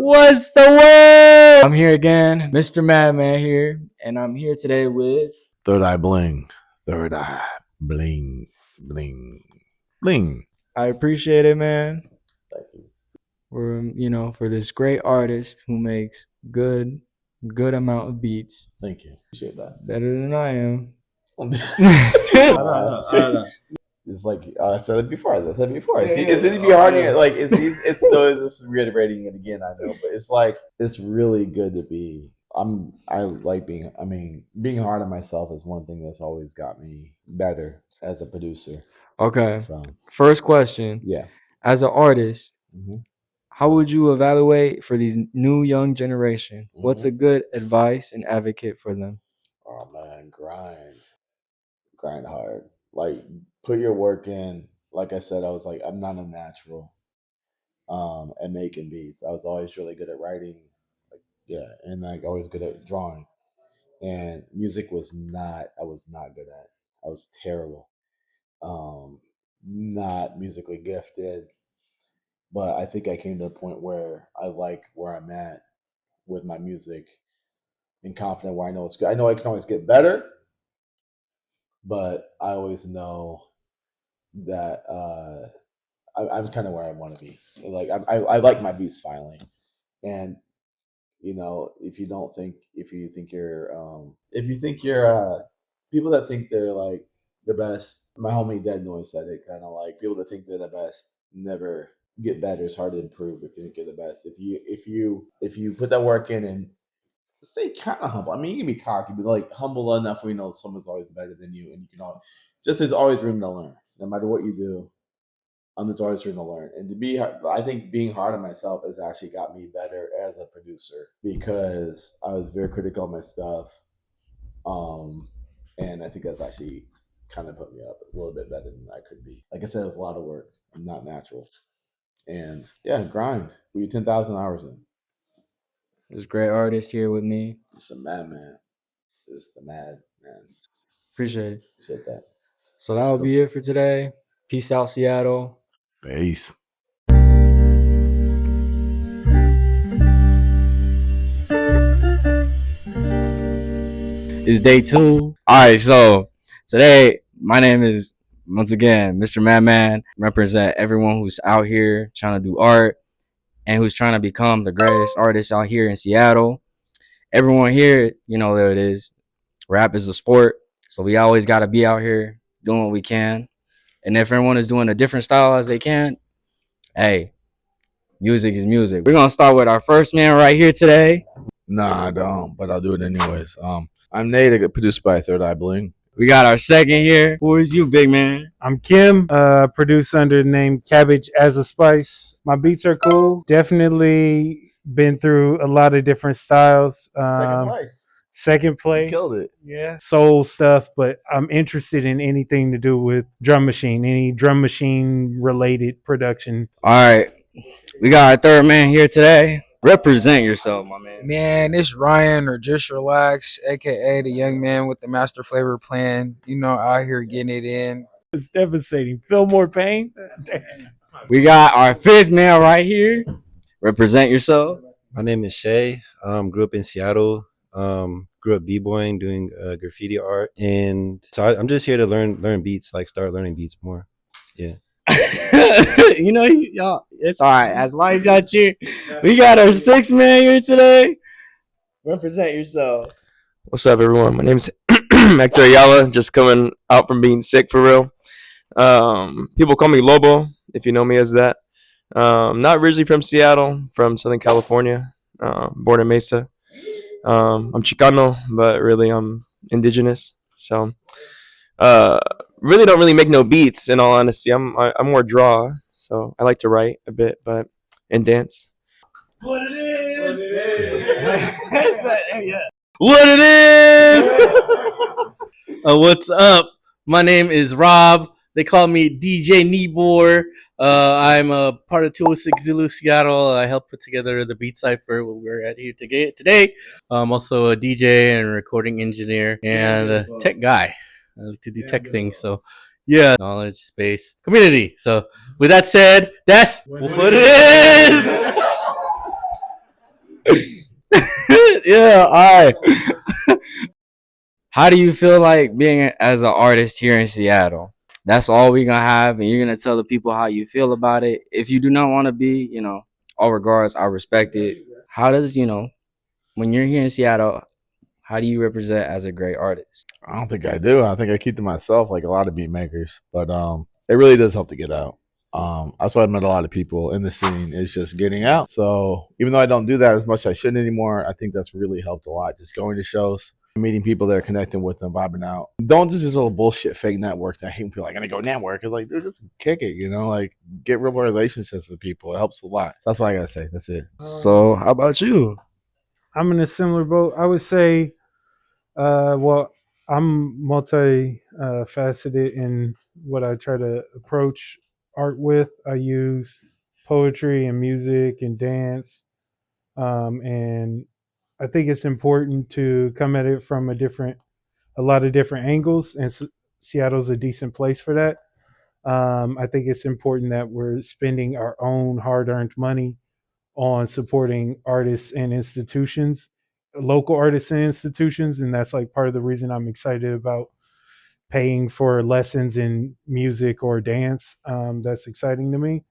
What's the word? I'm here again, Mr. Madman here, and I'm here today with Third Eye Bling. Third Eye Bling. Bling. Bling. I appreciate it, man. Thank you. For this great artist who makes good amount of beats. Thank you. Appreciate that. Better than I am. It's like I said it before. It's it'd be hard. Like it's still just reiterating it again. I know, but it's like it's really good to be. I like being. I mean, being hard on myself is one thing that's always got me better as a producer. Okay. So first question. Yeah. As an artist, Mhm. how would you evaluate for these new young generation? What's a good advice and advocate for them? Oh man, grind hard. Like put your work in. Like I said, I was like I'm not a natural at making beats. I was always really good at writing, like and like always good at drawing. And music was not I was not good at. I was terrible. Not musically gifted, but I think I came to a point where I like where I'm at with my music and confident where I know it's good. I know I can always get better, but I always know that I'm kind of where I want to be. Like I like my beats finally, and if you think you're people that think they're like the best. My homie Dead Noise said it kind of like people that think they're the best never get better. It's hard to improve if you think you're the best. If you put that work in and stay kind of humble. I mean, you can be cocky, but like humble enough where you know someone's always better than you, and you can all just there's always room to learn, no matter what you do. There's always room to learn, and I think being hard on myself has actually got me better as a producer because I was very critical of my stuff, and I think that's actually kind of put me up a little bit better than I could be. Like I said, it was a lot of work. I'm not natural, and yeah, grind. Put your 10,000 hours in. There's great artists here with me. It's a madman. It's the mad man. Appreciate it. Appreciate that. So that'll be it for today. Peace out, Seattle. Peace. It's day 2. All right, so today my name is once again Mr. Madman. Represent everyone who's out here trying to do art and who's trying to become the greatest artist out here in Seattle. Everyone here, there it is. Rap is a sport, so we always got to be out here doing what we can. And if everyone is doing a different style as they can, hey, music is music. We're gonna start with our first man right here today. Nah, I don't, but I'll do it anyways. I'm Nate, produced by Third Eye Bling. We got our second here. Who is you, big man? I'm Kim, produced under the name Cabbage as a Spice. My beats are cool. Definitely been through a lot of different styles. Second place. You killed it. Yeah. Soul stuff, but I'm interested in anything to do with drum machine, any drum machine related production. All right. We got our third man here today. Represent yourself, my man. Man, it's Ryan or Just Relax, aka the young man with the master flavor plan. Out here getting it in. It's devastating. Feel more pain? We got our fifth man right here. Represent yourself. My name is Shay. Grew up in Seattle. Grew up b-boying, doing graffiti art, and so I'm just here to learn beats, like start learning beats more. Yeah. Y'all, it's all right. As long as y'all cheer, we got our sixth man here today. Represent yourself. What's up, everyone? My name's Hector Ayala, just coming out from being sick for real. People call me Lobo, if you know me as that. Not originally from Seattle, from Southern California, born in Mesa. I'm Chicano, but really I'm indigenous. So, really don't really make no beats. In all honesty, I'm more draw. So I like to write a bit, and dance. What it is? What's up? My name is Rob. They call me DJ Nebor. I'm a part of 206 Zulu Seattle. I helped put together the Beat Cypher we're at here today. I'm also a DJ and recording engineer and a tech guy. I like to do tech things. So, yeah, knowledge, space, community. So, with that said, that's what it is. Yeah, all right. How do you feel like being as an artist here in Seattle? That's all we gonna have, and you're gonna tell the people how you feel about it. If you do not want to be, all regards, I respect it. How does when you're here in Seattle, how do you represent as a great artist? I don't think I do. I think I keep to myself like a lot of beat makers. But it really does help to get out. That's why I met a lot of people in the scene. It's just getting out. So even though I don't do that as much as I should anymore, I think that's really helped a lot. Just going to shows, meeting people that are connecting with them, vibing out. Don't just this little bullshit fake network that I hate when people are like, I'm gonna go network. It's like, dude, just kick it, like get real relationships with people. It helps a lot. That's what I gotta say. That's it. So, how about you? I'm in a similar boat. I would say, well, I'm multi faceted in what I try to approach art with. I use poetry and music and dance, and I think it's important to come at it from a lot of different angles, and Seattle's a decent place for that. I think it's important that we're spending our own hard-earned money on supporting artists and institutions, local artists and institutions, and that's like part of the reason I'm excited about paying for lessons in music or dance. That's exciting to me.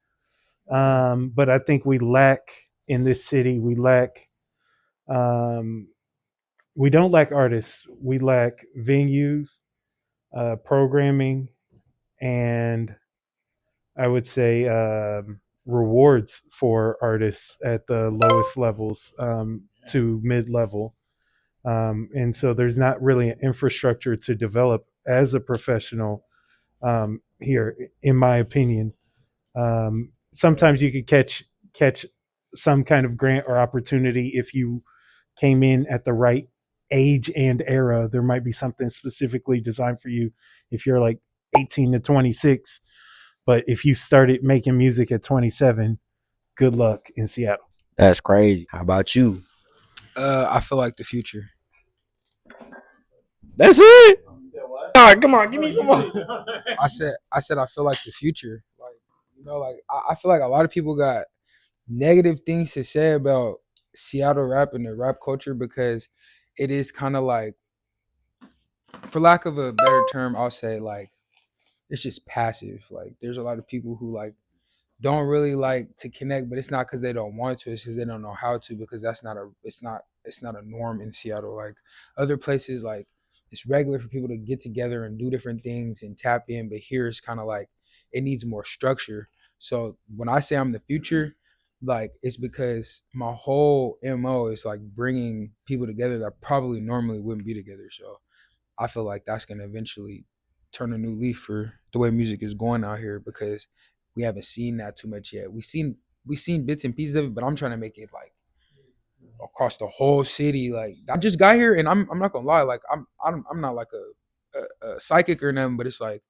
But I think we lack in this city. Um, we don't lack artists. We lack venues, programming, and I would say rewards for artists at the lowest levels to mid level. And so there's not really an infrastructure to develop as a professional here, in my opinion. Sometimes you could catch some kind of grant or opportunity if you came in at the right age and era. There might be something specifically designed for you if you're like 18 to 26. But if you started making music at 27, good luck in Seattle. That's crazy. How about you? I feel like the future. That's it. All right, come on, give me some more. I said I feel like the future. Like I feel like a lot of people got negative things to say about Seattle rap and the rap culture because it is kind of like, for lack of a better term, I'll say like it's just passive. Like there's a lot of people who like don't really like to connect, but it's not because they don't want to. It's because they don't know how to. Because it's not a norm in Seattle. Like other places, like it's regular for people to get together and do different things and tap in. But here it's kind of like it needs more structure. So when I say I'm the future, like it's because my whole mo is like bringing people together that probably normally wouldn't be together. So I feel like that's gonna eventually turn a new leaf for the way music is going out here because we haven't seen that too much yet. We seen bits and pieces of it, but I'm trying to make it like across the whole city. Like I just got here, and I'm not gonna lie, like I'm not like a psychic or nothing, but it's like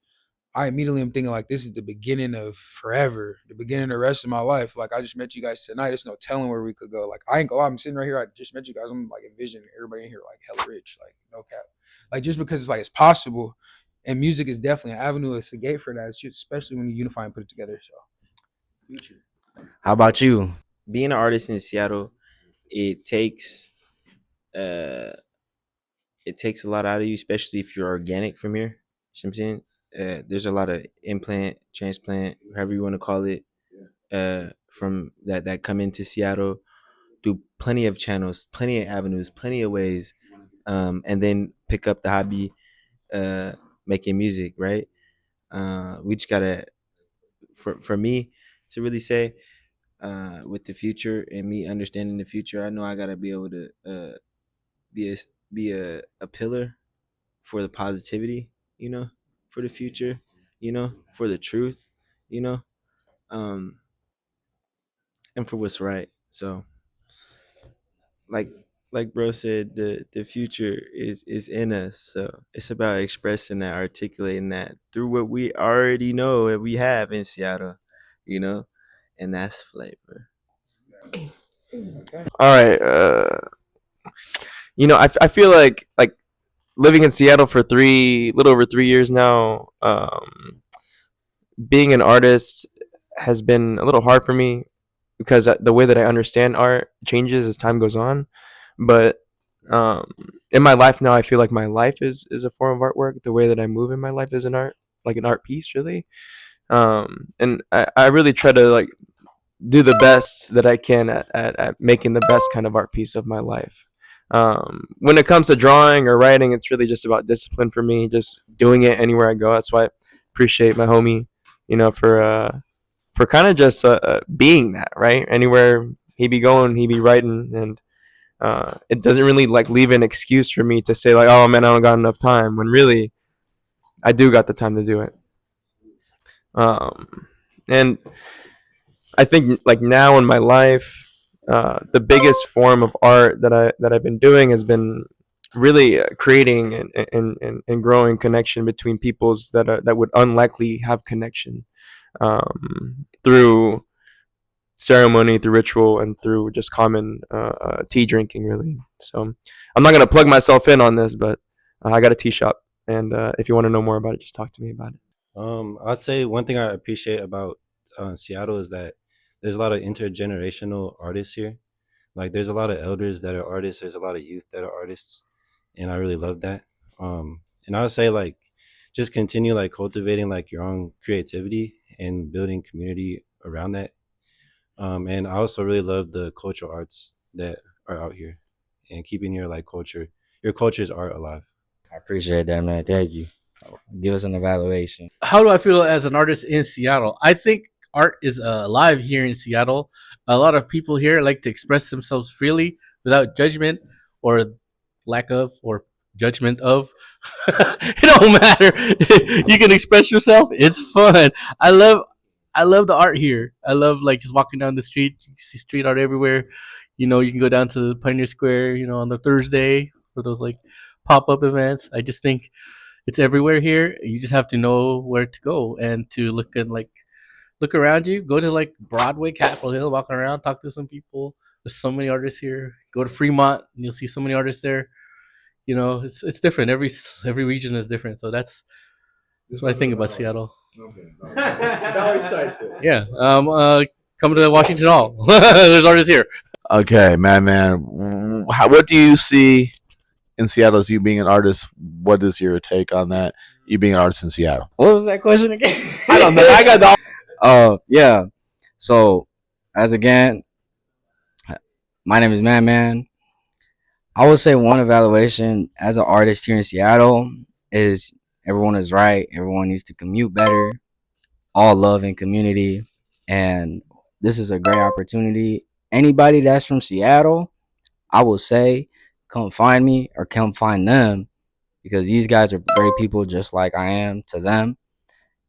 I immediately am thinking like this is the beginning of forever, the beginning of the rest of my life. Like I just met you guys tonight. There's no telling where we could go. Like I ain't gonna lie, I'm sitting right here. I just met you guys. I'm like envisioning everybody in here like hella rich. Like no cap. Like just because it's like it's possible, and music is definitely an avenue. It's a gate for that. It's just, especially when you unify and put it together. So future. How about you? Being an artist in Seattle, it takes uh it takes a lot out of you, especially if you're organic from here. You know what I'm saying? There's a lot of implant, transplant, however you want to call it, from that come into Seattle through plenty of channels, plenty of avenues, plenty of ways, and then pick up the hobby, uh, making music. Right? We just gotta, for me, to really say, with the future and me understanding the future, I know I gotta be able to be a be a pillar for the positivity, for the future, for the truth, you know, um, and for what's right. So, like like bro said, the future is in us. So it's about expressing that, articulating that through what we already know and we have in Seattle, you know, and that's flavor. All right. I feel like living in Seattle for little over 3 years now. Being an artist has been a little hard for me because the way that I understand art changes as time goes on. But Um, in my life now, I feel like my life is a form of artwork. The way that I move in my life is an art, like an art piece, really. And I really try to like do the best that I can at making the best kind of art piece of my life. When it comes to drawing or writing, it's really just about discipline for me, just doing it anywhere I go. That's why I appreciate my homie, for kind of just being that, right? Anywhere he be going, he be writing, and it doesn't really like leave an excuse for me to say like, oh man, I don't got enough time. When really, I do got the time to do it. And I think like now in my life, the biggest form of art that I've been doing has been really creating and growing connection between peoples that would unlikely have connection through ceremony, through ritual, and through just common tea drinking. Really, so I'm not gonna plug myself in on this, but I got a tea shop, and if you want to know more about it, just talk to me about it. I'd say one thing I appreciate about Seattle is that there's a lot of intergenerational artists here. Like, there's a lot of elders that are artists. There's a lot of youth that are artists, and I really love that. And I would say like just continue like cultivating like your own creativity and building community around that. And I also really love the cultural arts that are out here and keeping your culture's art alive. I appreciate that, man. Thank you. Give us an evaluation. How do I feel as an artist in Seattle? I think art is alive here in Seattle. A lot of people here like to express themselves freely without judgment or lack of or judgment of. It don't matter. You can express yourself. It's fun. I love the art here. I love like just walking down the street. You see street art everywhere. You can go down to Pioneer Square. On the Thursday for those like pop up events. I just think it's everywhere here. You just have to know where to go and to look around you. Go to like Broadway, Capitol Hill, walk around, talk to some people. There's so many artists here. Go to Fremont, and you'll see so many artists there. It's different. Every region is different. So that's what I think about Seattle. Valley Sites. Yeah. Come to Washington Hall. There's artists here. Okay, man. What do you see in Seattle as you being an artist? What is your take on that? You being an artist in Seattle? What was that question again? I don't know. I got the. Yeah. So, as again, my name is Man. I would say one evaluation as an artist here in Seattle is everyone is right. Everyone needs to commute better. All love and community. And this is a great opportunity. Anybody that's from Seattle, I will say, come find me or come find them because these guys are great people just like I am to them.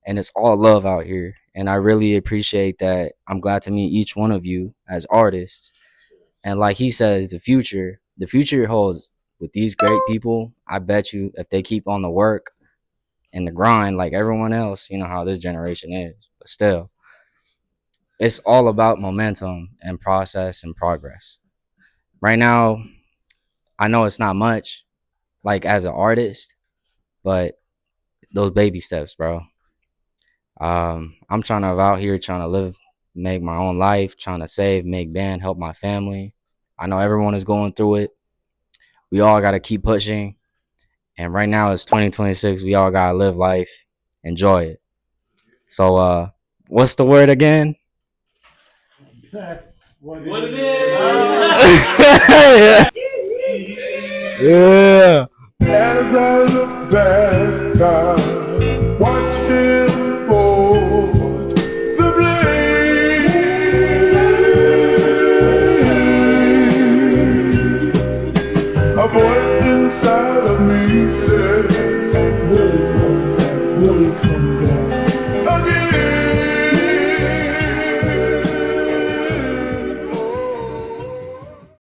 And it's all love out here. And I really appreciate that. I'm glad to meet each one of you as artists. And like he says, the future holds with these great people. I bet you if they keep on the work and the grind like everyone else, you know how this generation is. But still, it's all about momentum and process and progress. Right now, I know it's not much like as an artist, but those baby steps, bro. I'm trying to out here trying to live, make my own life, trying to save, make band, help my family. I know everyone is going through it. We all got to keep pushing. And right now it's 2026. We all got to live life, enjoy it. So, what's the word again? That's what What it Yeah. As I look back